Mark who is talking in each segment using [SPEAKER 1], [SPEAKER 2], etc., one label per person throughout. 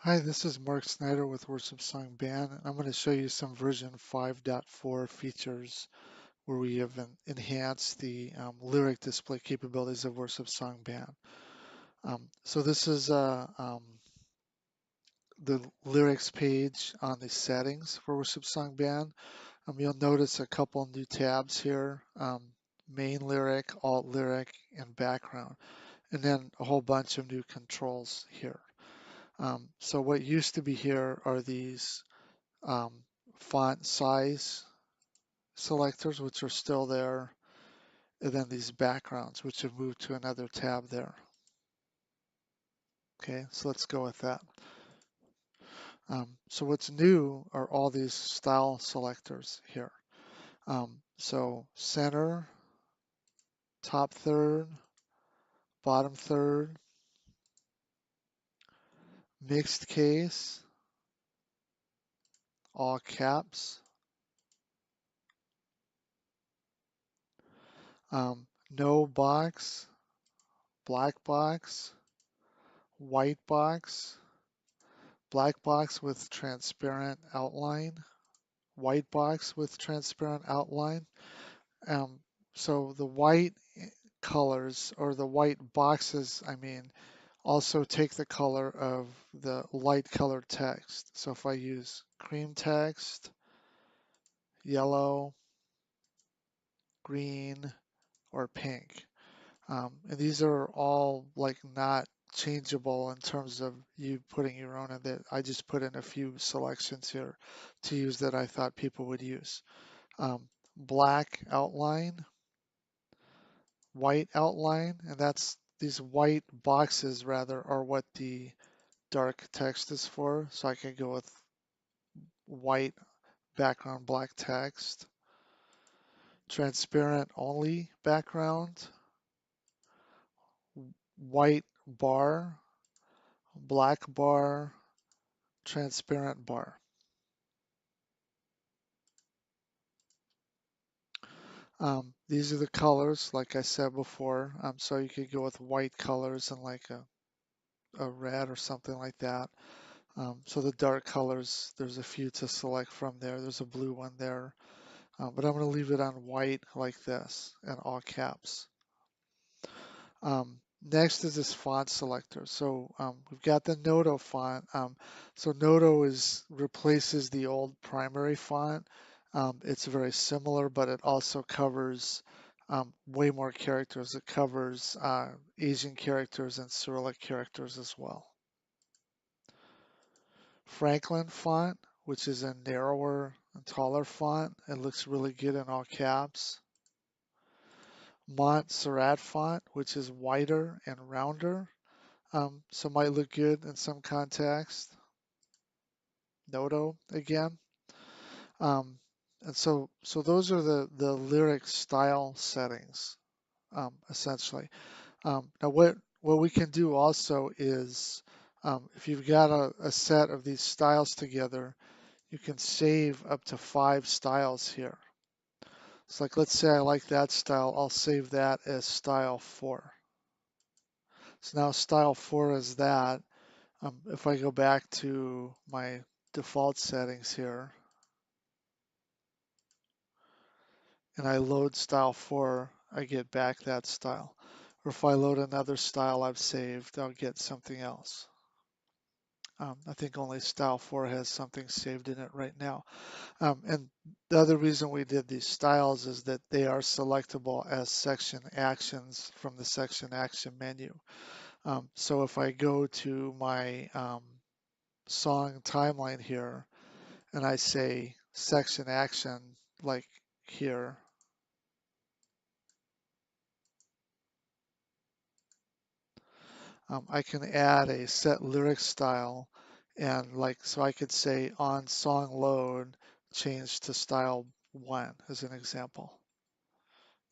[SPEAKER 1] Hi, this is Mark Snyder with Worshipsong Band, and I'm going to show you some version 5.4 features where we have enhanced the lyric display capabilities of Worshipsong Band. So this is the lyrics page on the settings for Worshipsong Band. You'll notice a couple new tabs here, main lyric, alt lyric, and background, and then a whole bunch of new controls here. So what used to be here are these um, font size selectors, which are still there, and then these backgrounds, which have moved to another tab there. Okay, so let's go with that. So what's new are all these style selectors here. So center, top third, bottom third, mixed case, all caps, no box, black box, white box, black box with transparent outline, white box with transparent outline. Um, so the white colors, or the white boxes, I mean, also take the color of the light colored text. So if I use cream text, yellow, green, or pink, and these are all like not changeable in terms of you putting your own in that. I just put in a few selections here to use that I thought people would use. Black outline, white outline, and that's these white boxes rather are what the dark text is for. So I can go with white background, black text, transparent only background, white bar, black bar, transparent bar. These are the colors, like I said before. So you could go with white colors and like a red or something like that. So the dark colors, there's a few to select from there. There's a blue one there, but I'm going to leave it on white like this and all caps. Next is this font selector. So we've got the Noto font. So Noto replaces the old primary font. It's very similar, but it also covers way more characters. It covers Asian characters and Cyrillic characters as well. Franklin font, which is a narrower and taller font. It looks really good in all caps. Montserrat font, which is wider and rounder. So might look good in some context. Noto again. Um, and so those are the lyric style settings, essentially. Now what we can do also is if you've got a set of these styles together, you can save up to 5 styles here. So like let's say I like that style, I'll save that as style 4. So now style 4 is that. If I go back to my default settings here and I load style 4, I get back that style. Or if I load another style I've saved, I'll get something else. I think only style 4 has something saved in it right now. And the other reason we did these styles is that they are selectable as section actions from the section action menu. So if I go to my song timeline here and I say section action like here, I can add a set lyric style and like, so I could say on song load, change to style 1 as an example.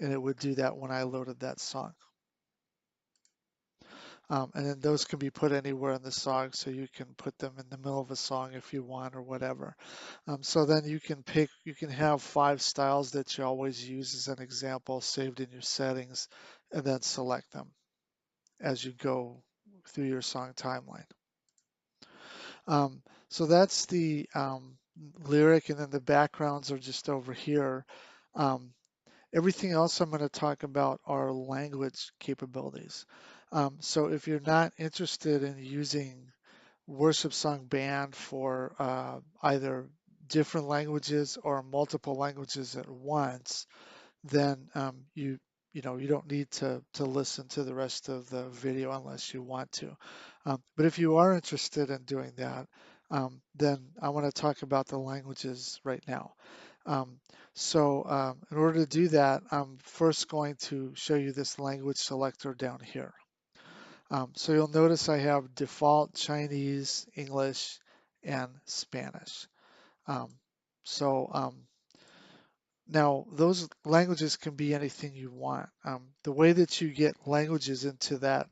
[SPEAKER 1] And it would do that when I loaded that song. And then those can be put anywhere in the song, so you can put them in the middle of a song if you want or whatever. So then you can have 5 styles that you always use as an example saved in your settings, and then select them as you go through your song timeline. So that's the lyric, and then the backgrounds are just over here. Um, Everything else I'm going to talk about are language capabilities. So if you're not interested in using Worshipsong Band for either different languages or multiple languages at once, then you don't need to listen to the rest of the video unless you want to. But if you are interested in doing that, then I want to talk about the languages right now. Um, in order to do that, I'm first going to show you this language selector down here. So you'll notice I have default Chinese, English, and Spanish. Um, so Now, those languages can be anything you want. The way that you get languages into that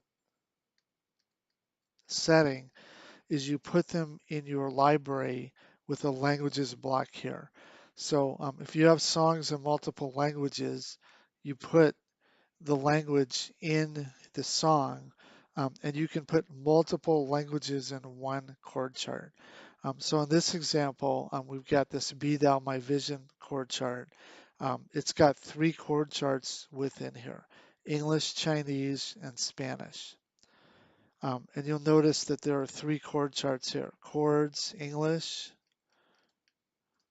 [SPEAKER 1] setting is you put them in your library with a languages block here. So if you have songs in multiple languages, you put the language in the song, and you can put multiple languages in one chord chart. So in this example, we've got this Be Thou My Vision chord chart. It's got three chord charts within here, English, Chinese, and Spanish. And you'll notice that there are three chord charts here, chords, English,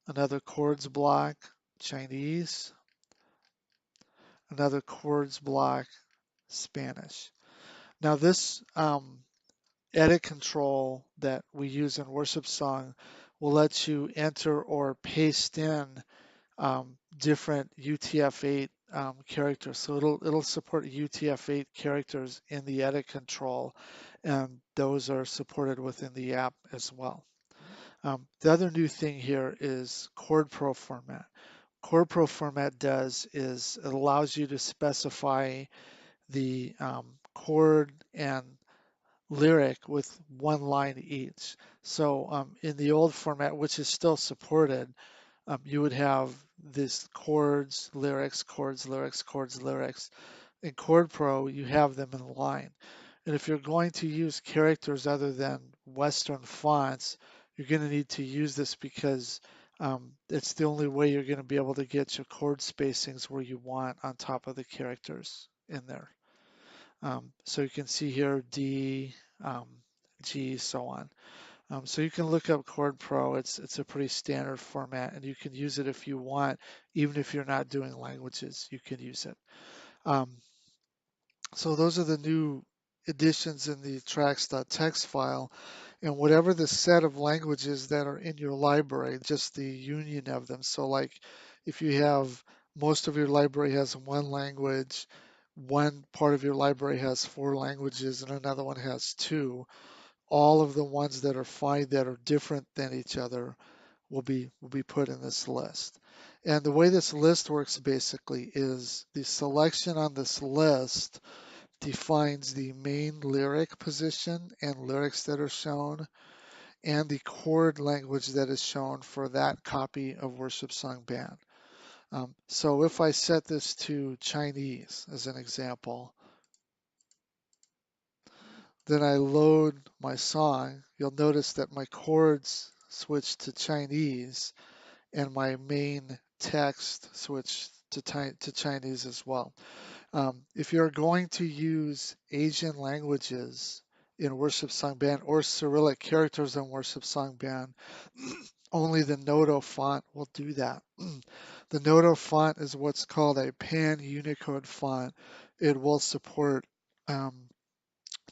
[SPEAKER 1] another chords block, Chinese, another chords block, Spanish. Now this edit control that we use in Worshipsong will let you enter or paste in different UTF-8 characters. So it'll support UTF-8 characters in the edit control, and those are supported within the app as well. The other new thing here is Chord Pro format. Chord Pro format does is it allows you to specify the chord and lyric with one line each. So in the old format, which is still supported, you would have this chords, lyrics, chords, lyrics, chords, lyrics. In Chord Pro, you have them in line. And if you're going to use characters other than Western fonts, you're going to need to use this because it's the only way you're going to be able to get your chord spacings where you want on top of the characters in there. So you can see here D, um, G, so on. So you can look up Chord Pro. It's a pretty standard format, and you can use it if you want, even if you're not doing languages, you can use it. Um, so those are the new additions in the tracks.txt file, and whatever the set of languages that are in your library, just the union of them. So like if you have most of your library has one language, one part of your library has four languages, and another one has two, all of the ones that are fine that are different than each other will be put in this list. And the way this list works basically is the selection on this list defines the main lyric position and lyrics that are shown and the chord language that is shown for that copy of Worshipsong Band. So if I set this to Chinese as an example, then I load my song, you'll notice that my chords switch to Chinese and my main text switch to Chinese as well. If you're going to use Asian languages in Worshipsong Band or Cyrillic characters in Worshipsong Band, only the Noto font will do that. The Noto font is what's called a pan-Unicode font. It will support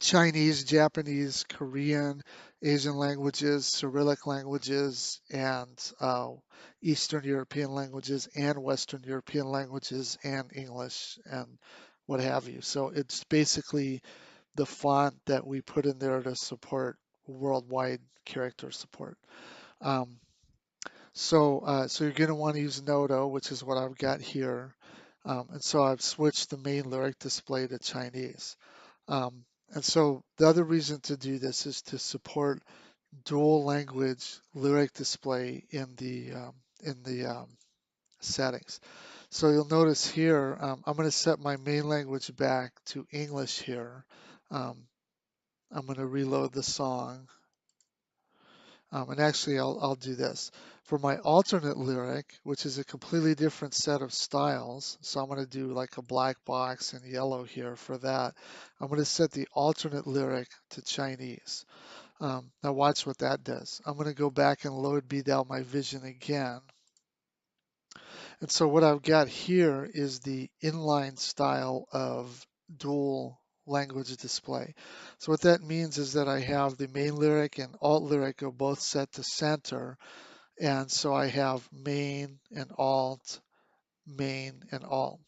[SPEAKER 1] Chinese, Japanese, Korean, Asian languages, Cyrillic languages, and Eastern European languages, and Western European languages, and English, and what have you. So it's basically the font that we put in there to support worldwide character support. Um, so you're going to want to use Noto, which is what I've got here. And so I've switched the main lyric display to Chinese. And so the other reason to do this is to support dual language lyric display in the settings. So you'll notice here, I'm going to set my main language back to English here. I'm going to reload the song. And actually, I'll do this. For my alternate lyric, which is a completely different set of styles, so I'm going to do like a black box and yellow here for that. I'm going to set the alternate lyric to Chinese. Now watch what that does. I'm going to go back and load Be Thou My Vision again. And so what I've got here is the inline style of dual language display. So what that means is that I have the main lyric and alt lyric are both set to center. And so I have main and alt, main and alt.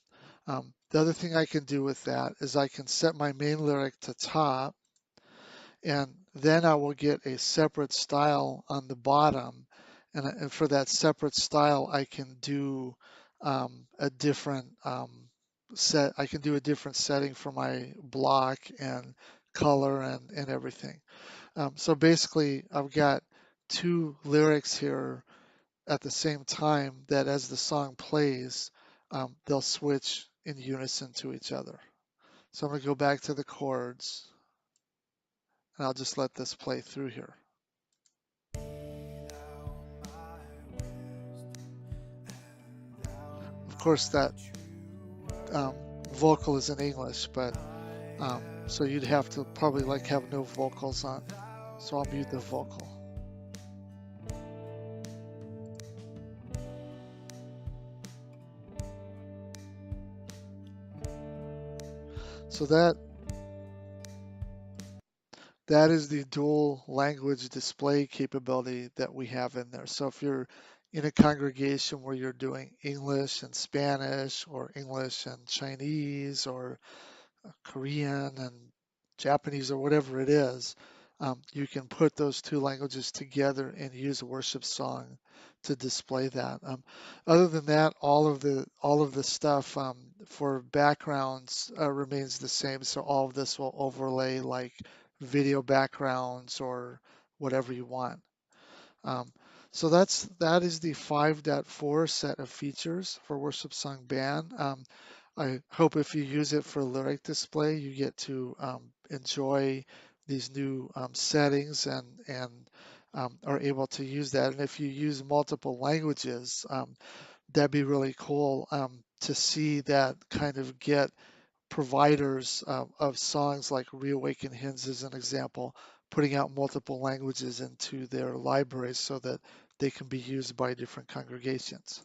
[SPEAKER 1] The other thing I can do with that is I can set my main lyric to top, and then I will get a separate style on the bottom. And for that separate style, I can do a different set. I can do a different setting for my block and color and everything. So basically, I've got two lyrics here at the same time that as the song plays, they'll switch in unison to each other. So I'm going to go back to the chords, and I'll just let this play through here. Of course, that um, vocal is in English, but so you'd have to probably like have no vocals on. So I'll mute the vocal. So that is the dual language display capability that we have in there. So if you're in a congregation where you're doing English and Spanish or English and Chinese or Korean and Japanese or whatever it is, you can put those two languages together and use a worship song to display that. Other than that, all of the stuff for backgrounds remains the same. So all of this will overlay like video backgrounds or whatever you want. Um, so that is the 5.4 set of features for Worshipsong Band. I hope if you use it for lyric display, you get to enjoy these new settings and are able to use that. And if you use multiple languages, that'd be really cool to see that kind of get providers of songs like Reawaken Hymns as an example, putting out multiple languages into their libraries so that they can be used by different congregations.